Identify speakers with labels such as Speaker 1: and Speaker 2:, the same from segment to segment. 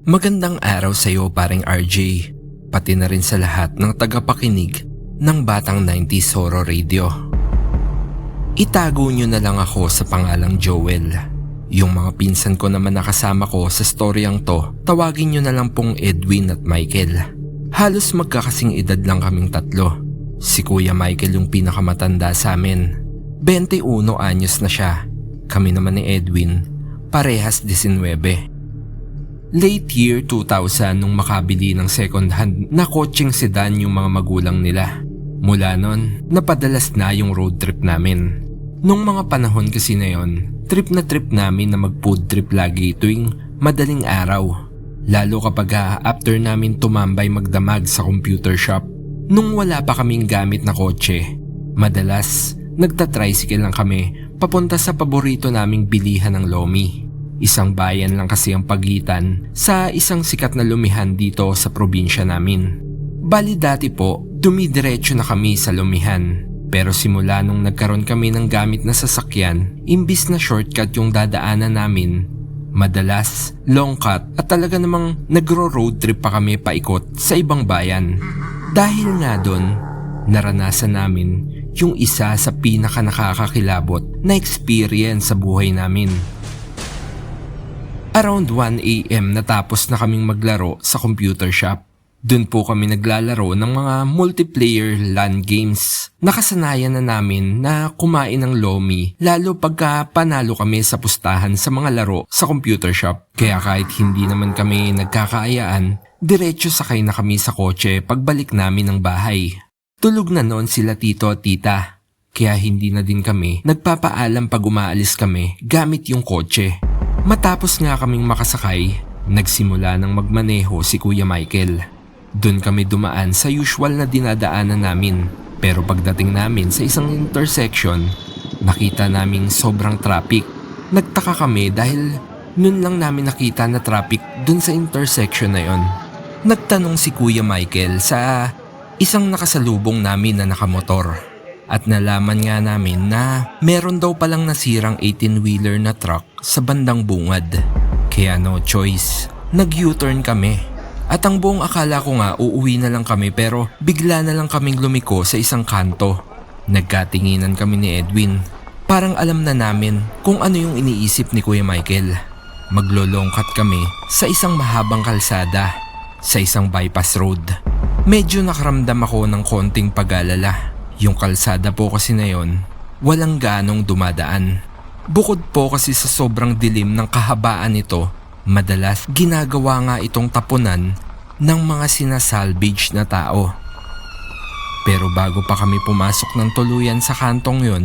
Speaker 1: Magandang araw sa iyo paring RJ, pati na rin sa lahat ng tagapakinig ng Batang 90s Horror Radio. Itago nyo na lang ako sa pangalang Joel. Yung mga pinsan ko naman nakasama ko sa storyang to, tawagin nyo na lang pong Edwin at Michael. Halos magkakasing edad lang kaming tatlo. Si Kuya Michael yung pinakamatanda sa amin. 21 anyos na siya. Kami naman ni Edwin, parehas 19. Late year 2000 nung makabili ng second hand na kotseng sedan yung mga magulang nila. Mula nun, napadalas na yung road trip namin. Nung mga panahon kasi na yon, trip na trip namin na mag-food trip lagi tuwing madaling araw. Lalo kapag after namin tumambay magdamag sa computer shop. Nung wala pa kaming gamit na kotse, madalas nagta-tricycle lang kami papunta sa paborito naming bilihan ng Lomi. Isang bayan lang kasi ang pagitan sa isang sikat na lumihan dito sa probinsya namin. Bali dati po, dumidiretso na kami sa lumihan. Pero simula nung nagkaroon kami ng gamit na sasakyan, imbis na shortcut yung dadaanan namin, madalas long cut at talaga namang nagro-road trip pa kami paikot sa ibang bayan. Dahil nga doon, naranasan namin yung isa sa pinaka nakakakilabot na experience sa buhay namin. Around 1 AM natapos na kaming maglaro sa computer shop. Doon po kami naglalaro ng mga multiplayer LAN games. Nakasanayan na namin na kumain ng Lomi lalo pagka panalo kami sa pustahan sa mga laro sa computer shop. Kaya kahit hindi naman kami nagkakaayaan, diretso sakay na kami sa kotse pagbalik namin ng bahay. Tulog na noon sila tito at tita. Kaya hindi na din kami nagpapaalam pag umaalis kami gamit yung kotse. Matapos nga kaming makasakay, nagsimula ng magmaneho si Kuya Michael. Doon kami dumaan sa usual na dinadaanan namin. Pero pagdating namin sa isang intersection, nakita naming sobrang traffic. Nagtaka kami dahil noon lang namin nakita na traffic doon sa intersection na yon. Nagtanong si Kuya Michael sa isang nakasalubong namin na nakamotor. At nalaman nga namin na meron daw palang nasirang 18-wheeler na truck sa bandang bungad. Kaya no choice, nag-U-turn kami. At ang buong akala ko nga uuwi na lang kami pero bigla na lang kaming lumiko sa isang kanto. Nagkatinginan kami ni Edwin. Parang alam na namin kung ano yung iniisip ni Kuya Michael. Maglolongkat kami sa isang mahabang kalsada, sa isang bypass road. Medyo nakaramdam ako ng konting pag-alala. Yung kalsada po kasi na yon, walang ganong dumadaan. Bukod po kasi sa sobrang dilim ng kahabaan nito, madalas ginagawa nga itong tapunan ng mga sinasalvage na tao. Pero bago pa kami pumasok ng tuluyan sa kantong yon,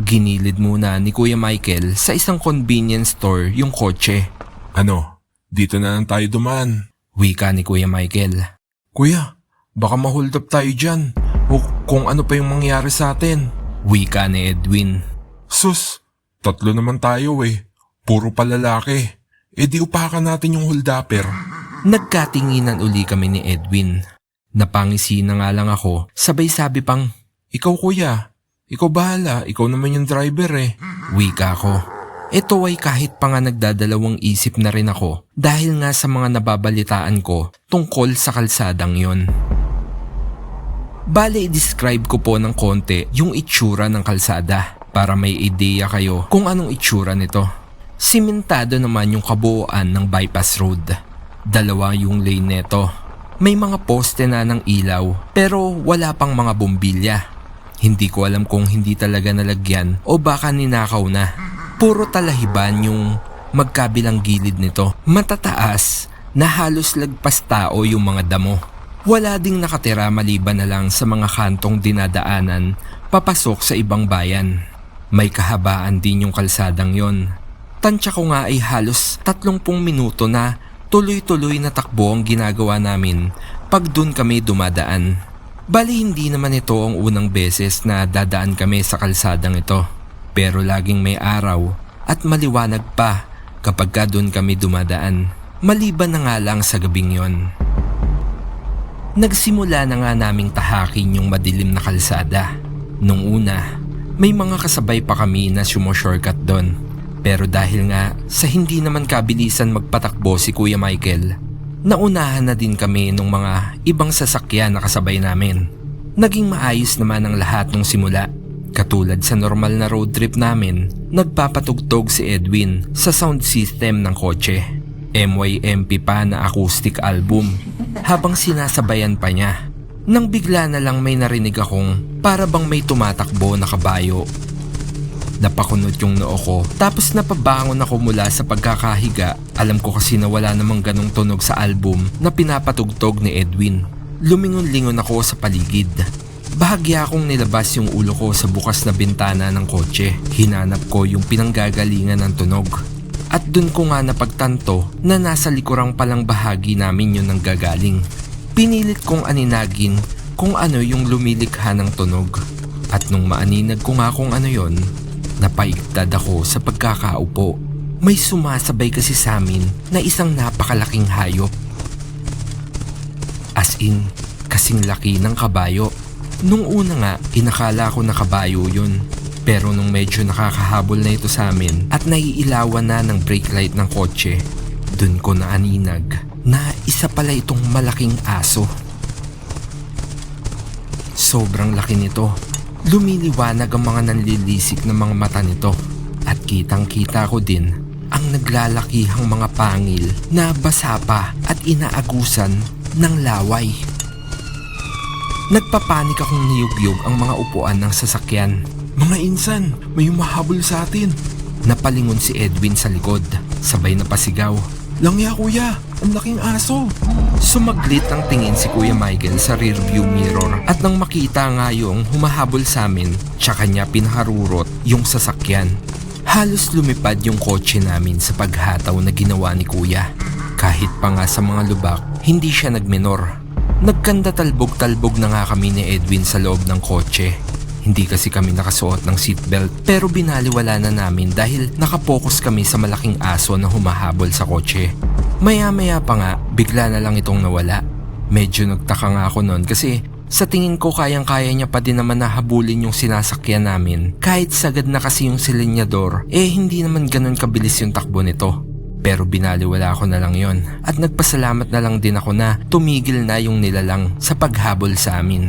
Speaker 1: ginilid muna ni Kuya Michael sa isang convenience store yung kotse.
Speaker 2: Ano? Dito na lang tayo dumaan.
Speaker 1: Wika ni Kuya Michael.
Speaker 2: Kuya, baka ma-hold up tayo dyan. O kung ano pa yung mangyari sa atin.
Speaker 1: Wika ni Edwin.
Speaker 2: Sus, tatlo naman tayo eh. Puro palalaki. E di upakan natin yung holdupper.
Speaker 1: Nagkatinginan uli kami ni Edwin. Napangisi na nga lang ako, sabay sabi pang,
Speaker 2: Ikaw kuya, ikaw bahala, ikaw naman yung driver eh.
Speaker 1: Wika ko. Ito ay kahit pa nga nagdadalawang isip na rin ako dahil nga sa mga nababalitaan ko tungkol sa kalsadang yon. Bale, i-describe ko po ng konti yung itsura ng kalsada para may ideya kayo kung anong itsura nito. Simentado naman yung kabuuan ng bypass road. Dalawa yung lane neto. May mga poste na ng ilaw pero wala pang mga bombilya. Hindi ko alam kung hindi talaga nalagyan o baka ninakaw na. Puro talahiban yung magkabilang gilid nito. Matataas na halos lagpas tao yung mga damo. Wala ding nakatira maliban na lang sa mga kantong dinadaanan papasok sa ibang bayan. May kahabaan din yung kalsadang yon. Tansya ko nga ay halos 30 minuto na tuloy-tuloy na takbo ang ginagawa namin pag dun kami dumadaan. Bali hindi naman ito ang unang beses na dadaan kami sa kalsadang ito. Pero laging may araw at maliwanag pa kapag ka dun kami dumadaan. Maliban na nga lang sa gabing yon. Nagsimula na nga naming tahakin yung madilim na kalsada. Nung una, may mga kasabay pa kami na sumo-shortcut doon. Pero dahil nga sa hindi naman kabilisan magpatakbo si Kuya Michael, Naunahan na din kami ng mga ibang sasakyan na kasabay namin. Naging maayos naman ang lahat nung simula. Katulad sa normal na road trip namin, nagpapatugtog si Edwin sa sound system ng kotse. MYMP pa na acoustic album habang sinasabayan pa niya. Nang bigla na lang may narinig akong para bang may tumatakbo na kabayo. Napakunot yung noo ko tapos napabangon ako mula sa pagkakahiga. Alam ko kasi na wala namang ganong tunog sa album na pinapatugtog ni Edwin. Lumingon-lingon ako sa paligid. Bahagya akong nilabas yung ulo ko sa bukas na bintana ng kotse. Hinanap ko yung pinanggagalingan ng tunog. At dun ko nga napagtanto na nasa likurang palang bahagi namin yun nanggagaling. Pinilit kong aninagin kung ano yung lumilikha ng tunog. At nung maaninag ko nga kung ano yon, napaigtad ako sa pagkakaupo. May sumasabay kasi sa amin na isang napakalaking hayop. As in, kasing laki ng kabayo. Nung una nga, inakala ko na kabayo yun. Pero nung medyo nakakahabol na ito sa amin at naiilawan na ng brake light ng kotse, dun ko naaninag na isa pala itong malaking aso. Sobrang laki nito. Lumiliwanag ang mga nanlilisik na mga mata nito. At kitang-kita ko din ang naglalakihang mga pangil na basa pa at inaagusan ng laway. Nagpapanik akong niyugyog ang mga upuan ng sasakyan.
Speaker 2: Mga insan, may humahabol sa atin.
Speaker 1: Napalingon si Edwin sa likod, sabay na pasigaw.
Speaker 2: Langya kuya, ang laking aso.
Speaker 1: Sumaglit ang tingin si Kuya Michael sa rearview mirror at nang makita nga yung humahabol sa amin, tsaka niya pinaharurot yung sasakyan. Halos lumipad yung kotse namin sa paghataw na ginawa ni Kuya. Kahit pa nga sa mga lubak, hindi siya nagminor. Nagkanda talbog-talbog na nga kami ni Edwin sa loob ng kotse. Hindi kasi kami nakasuot ng seatbelt pero binaliwala na namin dahil nakapokus kami sa malaking aso na humahabol sa kotse. Maya-maya pa nga, bigla na lang itong nawala. Medyo nagtaka nga ako noon kasi sa tingin ko kayang-kaya niya pa din naman nahabulin yung sinasakyan namin. Kahit sagad na kasi yung silinyador, hindi naman ganun kabilis yung takbo nito. Pero binaliwala ko na lang yon at nagpasalamat na lang din ako na tumigil na yung nilalang sa paghabol sa amin.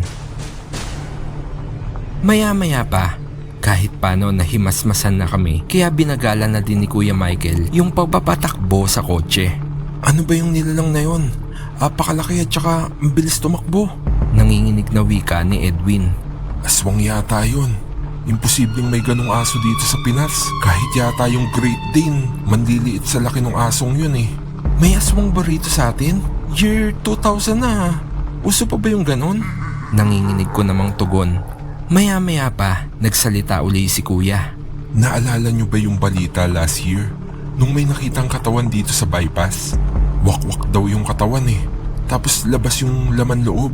Speaker 1: Maya-maya pa, kahit paano nahimasmasan na kami kaya binagala na din ni Kuya Michael yung pagpapatakbo sa kotse.
Speaker 2: Ano ba yung nilalang na yon? Apakalaki at saka ang bilis tumakbo.
Speaker 1: Nanginginig na wika ni Edwin.
Speaker 2: Aswang yata yun. Imposibleng may ganong aso dito sa Pinas. Kahit yata yung Great Dane, manliliit sa laki ng asong yun eh. May aswang ba rito sa atin? Year 2000 na. Uso pa ba yung ganon?
Speaker 1: Nanginginig ko namang tugon. Maya-maya pa, nagsalita uli si Kuya.
Speaker 2: Naalala nyo ba yung balita last year? Nung may nakitang katawan dito sa bypass? Wakwak daw yung katawan eh. Tapos labas yung laman loob.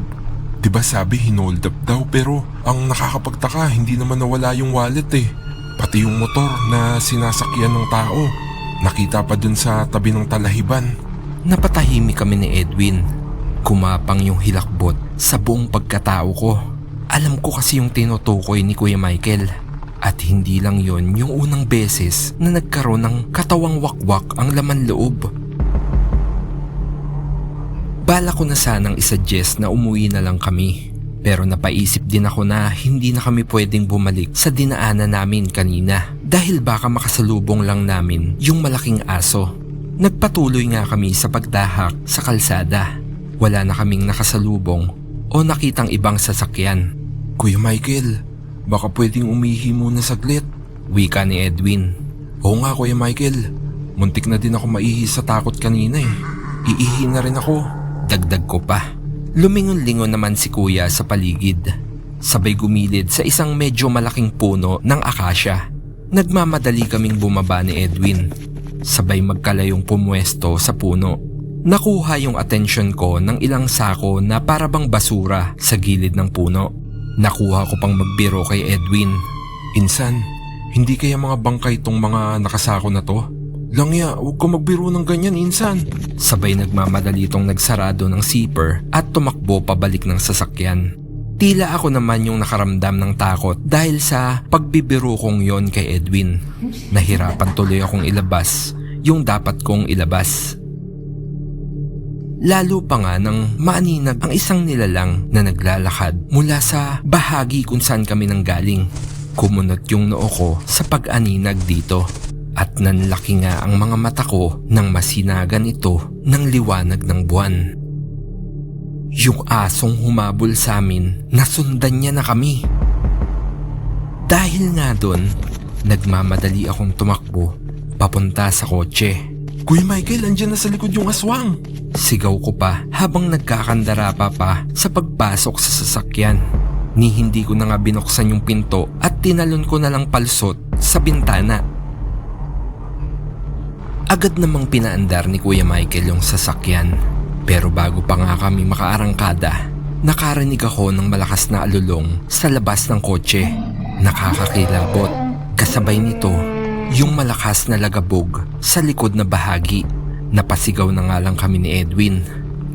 Speaker 2: Diba sabi hinold up daw pero ang nakakapagtaka hindi naman nawala yung wallet eh. Pati yung motor na sinasakyan ng tao. Nakita pa dun sa tabi ng talahiban.
Speaker 1: Napatahimik kami ni Edwin. Kumapang yung hilakbot sa buong pagkatao ko. Alam ko kasi yung tinutukoy ni Kuya Michael. At hindi lang yon yung unang beses na nagkaroon ng katawang wakwak ang laman loob. Bala ko na sanang isuggest na umuwi na lang kami. Pero napaisip din ako na hindi na kami pwedeng bumalik sa dinaanan namin kanina dahil baka makasalubong lang namin yung malaking aso. Nagpatuloy nga kami sa pagdahak sa kalsada. Wala na kaming nakasalubong o nakitang ibang sasakyan.
Speaker 2: Kuya Michael, baka pwedeng umihi muna saglit.
Speaker 1: Wika ni Edwin.
Speaker 2: Oo nga Kuya Michael, muntik na din ako maihi sa takot kanina eh. Iihi na rin ako.
Speaker 1: Dagdag ko pa. Lumingon-lingon naman si Kuya sa paligid. Sabay gumilid sa isang medyo malaking puno ng akasya. Nagmamadali kaming bumaba ni Edwin. Sabay magkalayong pumwesto sa puno. Nakuha yung atensyon ko ng ilang sako na parabang basura sa gilid ng puno. Nakuha ko pang magbiro kay Edwin.
Speaker 2: Insan, hindi kaya mga bangkay tong mga nakasako na to? Langya, huwag ko magbiro ng ganyan, insan.
Speaker 1: Sabay nagmamadali tong nagsarado ng zipper at tumakbo pabalik ng sasakyan. Tila ako naman yung nakaramdam ng takot dahil sa pagbibiro kong yon kay Edwin. Nahirapan tuloy akong ilabas yung dapat kong ilabas. Lalo pa nga nang maaninag ang isang nilalang na naglalakad mula sa bahagi kung saan kami nanggaling. Kumunot yung noo ko sa pag-aninag dito at nanlaki nga ang mga mata ko nang masinagan ito ng liwanag ng buwan. Yung asong humabol sa amin, nasundan niya na kami. Dahil nga doon, nagmamadali akong tumakbo papunta sa kotse.
Speaker 2: Kuya Michael, andyan na sa likod yung aswang.
Speaker 1: Sigaw ko pa habang nagkakandarapa pa sa pagpasok sa sasakyan. Ni hindi ko na nga binuksan yung pinto at tinalon ko na lang palsot sa bintana. Agad namang pinaandar ni Kuya Michael yung sasakyan. Pero bago pa nga kami makaarangkada, nakarinig ako ng malakas na alulong sa labas ng kotse. Nakakakilabot. Kasabay nito, yung malakas na lagabog sa likod na bahagi. Napasigaw na nga lang kami ni Edwin.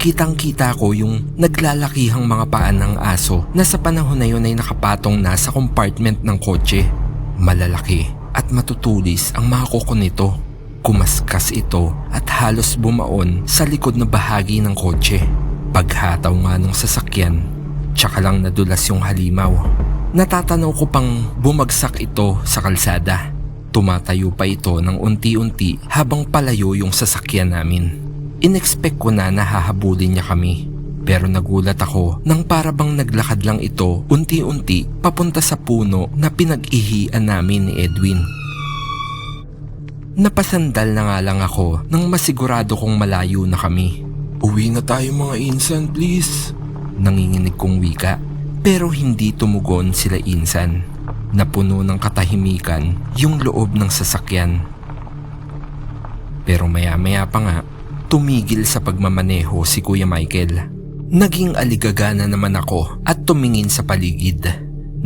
Speaker 1: Kitang-kita ko yung naglalakihang mga paan ng aso na sa panahon na yun ay nakapatong na sa compartment ng kotse. Malalaki at matutulis ang mga kuko nito. Kumaskas ito at halos bumaon sa likod na bahagi ng kotse. Paghataw nga ng sasakyan, tsaka lang nadulas yung halimaw. Natatanaw ko pang bumagsak ito sa kalsada. Tumatayo pa ito ng unti-unti habang palayo yung sasakyan namin. Inexpect ko na nahahabulin niya kami. Pero nagulat ako nang para bang naglakad lang ito unti-unti papunta sa puno na pinag-ihian namin ni Edwin. Napasandal na nga lang ako nang masigurado kong malayo na kami.
Speaker 2: Uwi na tayo mga insan, please.
Speaker 1: Nanginginig kong wika, pero hindi tumugon sila insan. Napuno ng katahimikan yung loob ng sasakyan. Pero maya-maya pa nga, tumigil sa pagmamaneho si Kuya Michael. Naging aligaga na naman ako at tumingin sa paligid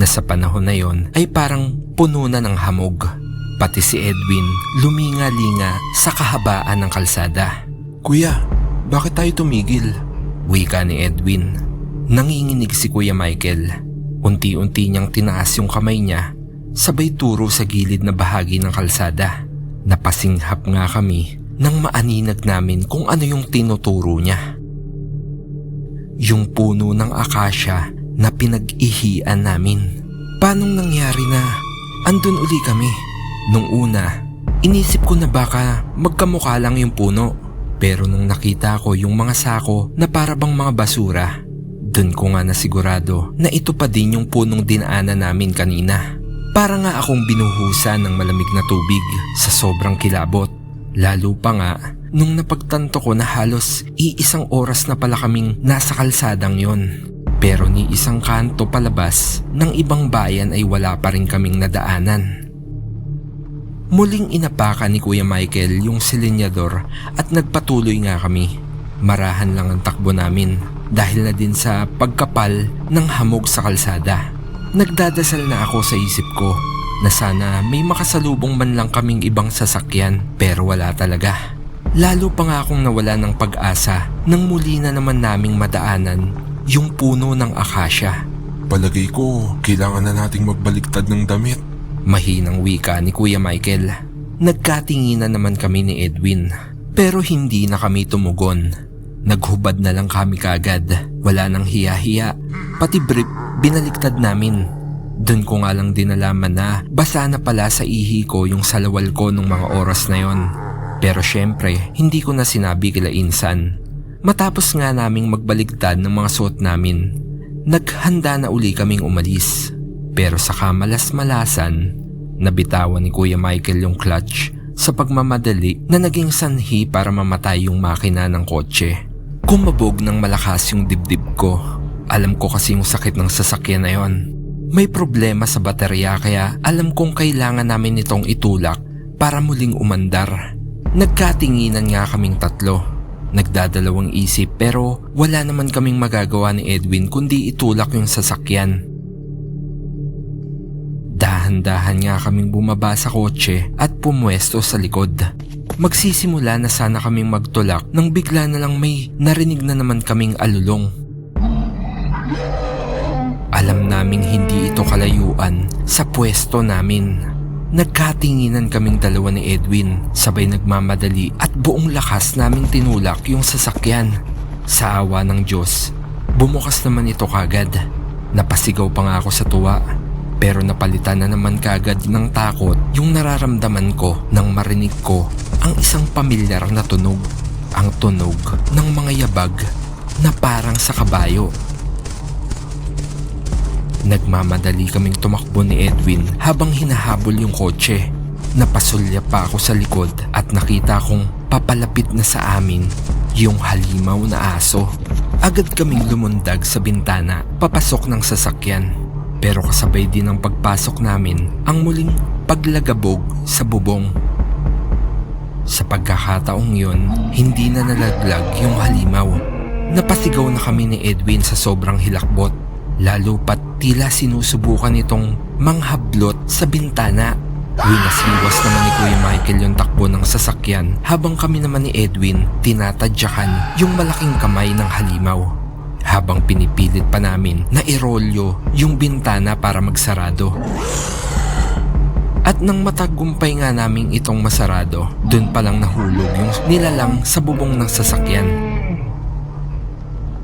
Speaker 1: na sa panahon na yon ay parang puno na ng hamog. Pati si Edwin luminga-linga sa kahabaan ng kalsada.
Speaker 2: Kuya, bakit tayo tumigil?
Speaker 1: Wika ni Edwin. Nanginginig si Kuya Michael. Unti-unti niyang tinaas yung kamay niya, sabay turo sa gilid na bahagi ng kalsada. Napasinghap nga kami nang maaninag namin kung ano yung tinuturo niya. Yung puno ng akasya na pinag-ihian namin. Paanong nangyari na andun uli kami? Nung una, inisip ko na baka magkamukha lang yung puno. Pero nung nakita ko yung mga sako na para bang mga basura, dun ko nga nasigurado na ito pa din yung punong dinaanan namin kanina. Para nga akong binuhusan ng malamig na tubig sa sobrang kilabot. Lalo pa nga nung napagtanto ko na halos iisang oras na pala kaming nasa kalsadang yon. Pero ni isang kanto palabas ng ibang bayan ay wala pa rin kaming nadaanan. Muling inapakan ni Kuya Michael yung silinyador at nagpatuloy nga kami. Marahan lang ang takbo namin dahil na din sa pagkapal ng hamog sa kalsada. Nagdadasal na ako sa isip ko na sana may makasalubong man lang kaming ibang sasakyan, pero wala talaga. Lalo pa nga akong nawala ng pag-asa nang muli na naman naming madaanan yung puno ng akasya.
Speaker 2: Palagay ko, kailangan na nating magbaliktad ng damit.
Speaker 1: Mahinang wika ni Kuya Michael. Nagkatinginan naman kami ni Edwin, pero hindi na kami tumugon. Naghubad na lang kami kagad. Wala nang hiya-hiya. Pati brief, binaliktad namin. Doon ko nga lang din nalaman na basa na pala sa ihi ko yung salawal ko nung mga oras na yon. Pero syempre, hindi ko na sinabi kila insan. Matapos nga naming magbaligtad ng mga suot namin, naghanda na uli kaming umalis. Pero sa kamalas-malasan, nabitawan ni Kuya Michael yung clutch sa pagmamadali na naging sanhi para mamatay yung makina ng kotse. Kumabog ng malakas yung dibdib ko. Alam ko kasi yung sakit ng sasakyan na yon. May problema sa baterya kaya alam kong kailangan namin itong itulak para muling umandar. Nagkatinginan nga kaming tatlo. Nagdadalawang isip pero wala naman kaming magagawa ni Edwin kundi itulak yung sasakyan. Dahan-dahan nga kaming bumaba sa kotse at pumwesto sa likod. Magsisimula na sana kaming magtulak nang bigla na lang may narinig na naman kaming alulong. Alam naming hindi ito kalayuan sa pwesto namin. Nagkatinginan kaming dalawa ni Edwin, sabay nagmamadali at buong lakas naming tinulak yung sasakyan. Sa awa ng Diyos, bumukas naman ito kagad. Napasigaw pa nga ako sa tuwa. Pero napalitan na naman kagad ng takot yung nararamdaman ko nang marinig ko ang isang pamilyar na tunog. Ang tunog ng mga yabag na parang sa kabayo. Nagmamadali kaming tumakbo ni Edwin habang hinahabol yung kotse. Napasulya pa ako sa likod at nakita kong papalapit na sa amin yung halimaw na aso. Agad kaming lumundag sa bintana papasok ng sasakyan. Pero kasabay din ng pagpasok namin ang muling paglagabog sa bubong. Sa pagkakataong yun, hindi na nalaglag yung halimaw. Napasigaw na kami ni Edwin sa sobrang hilakbot. Lalo pat tila sinusubukan itong manghablot sa bintana. Winasiwas naman ni Kuya Michael yung takbo ng sasakyan habang kami naman ni Edwin tinatadyakan yung malaking kamay ng halimaw. Habang pinipilit pa namin na irolyo yung bintana para magsarado. At nang matagumpay nga naming itong masarado, dun palang nahulog yung nilalang sa bubong ng sasakyan.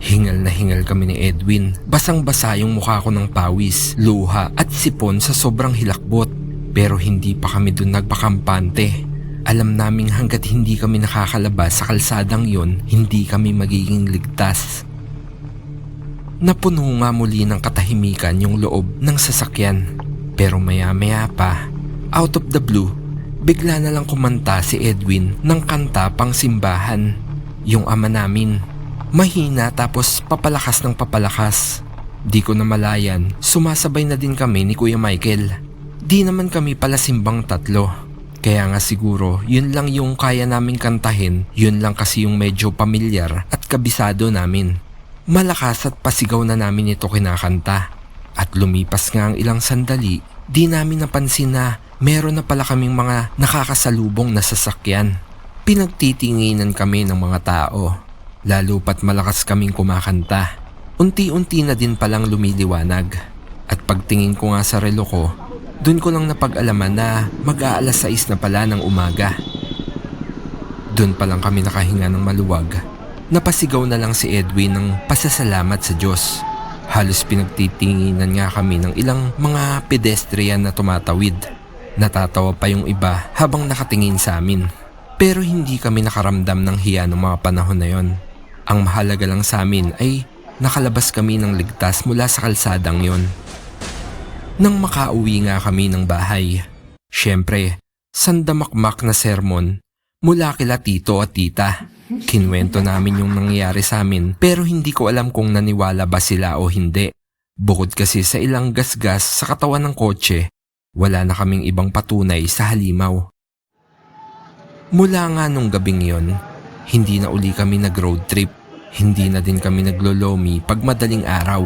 Speaker 1: Hingal na hingal kami ni Edwin. Basang-basa yung mukha ko ng pawis, luha at sipon sa sobrang hilakbot. Pero hindi pa kami dun nagpakampante. Alam naming hanggat hindi kami nakakalabas sa kalsadang yon, hindi kami magiging ligtas. Napuno nga muli ng katahimikan yung loob ng sasakyan. Pero maya-maya pa, out of the blue, bigla na lang kumanta si Edwin ng kanta pang simbahan. Yung ama namin. Mahina tapos papalakas ng papalakas. Di ko na malayan, sumasabay na din kami ni Kuya Michael. Di naman kami pala simbang tatlo. Kaya nga siguro, yun lang yung kaya naming kantahin, yun lang kasi yung medyo pamilyar at kabisado namin. Malakas at pasigaw na namin ito kinakanta. At lumipas nga ang ilang sandali, di namin napansin na meron na pala kaming mga nakakasalubong na sasakyan. Pinagtitinginan kami ng mga tao. Lalo pat malakas kaming kumakanta. Unti-unti na din palang lumiliwanag. At pagtingin ko nga sa relo ko, dun ko lang napag-alaman na mag-aalas 6 na pala ng umaga. Dun pa lang kami nakahinga ng maluwag. Napasigaw na lang si Edwin ng pasasalamat sa Diyos. Halos pinagtitinginan nga kami ng ilang mga pedestrian na tumatawid. Natatawa pa yung iba habang nakatingin sa amin. Pero hindi kami nakaramdam ng hiya ng mga panahon na yon. Ang mahalaga lang sa amin ay nakalabas kami ng ligtas mula sa kalsadang yon. Nang makauwi nga kami ng bahay, syempre, sandamakmak na sermon mula kila tito at tita. Kinwento namin yung nangyayari sa amin pero hindi ko alam kung naniwala ba sila o hindi. Bukod kasi sa ilang gasgas sa katawan ng kotse, wala na kaming ibang patunay sa halimaw. Mula nga nung gabing yon, hindi na uli kami nag-road trip. Hindi na din kami naglolomi pag madaling araw.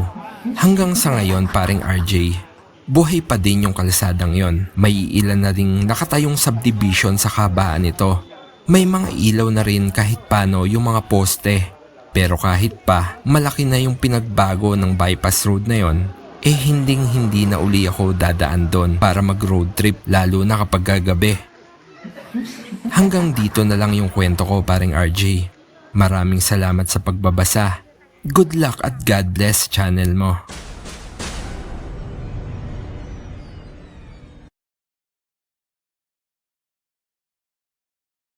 Speaker 1: Hanggang sa ngayon, paring RJ, buhay pa din yung kalsadang yon. May ilan na ring nakatayong subdivision sa kabaan nito. May mga ilaw na rin kahit paano yung mga poste. Pero kahit pa, malaki na yung pinagbago ng bypass road na yon, hindi na uli ako dadaan doon para mag-road trip lalo na kapag gagabi. Hanggang dito na lang yung kwento ko, paring RJ. Maraming salamat sa pagbabasa. Good luck at God bless channel mo.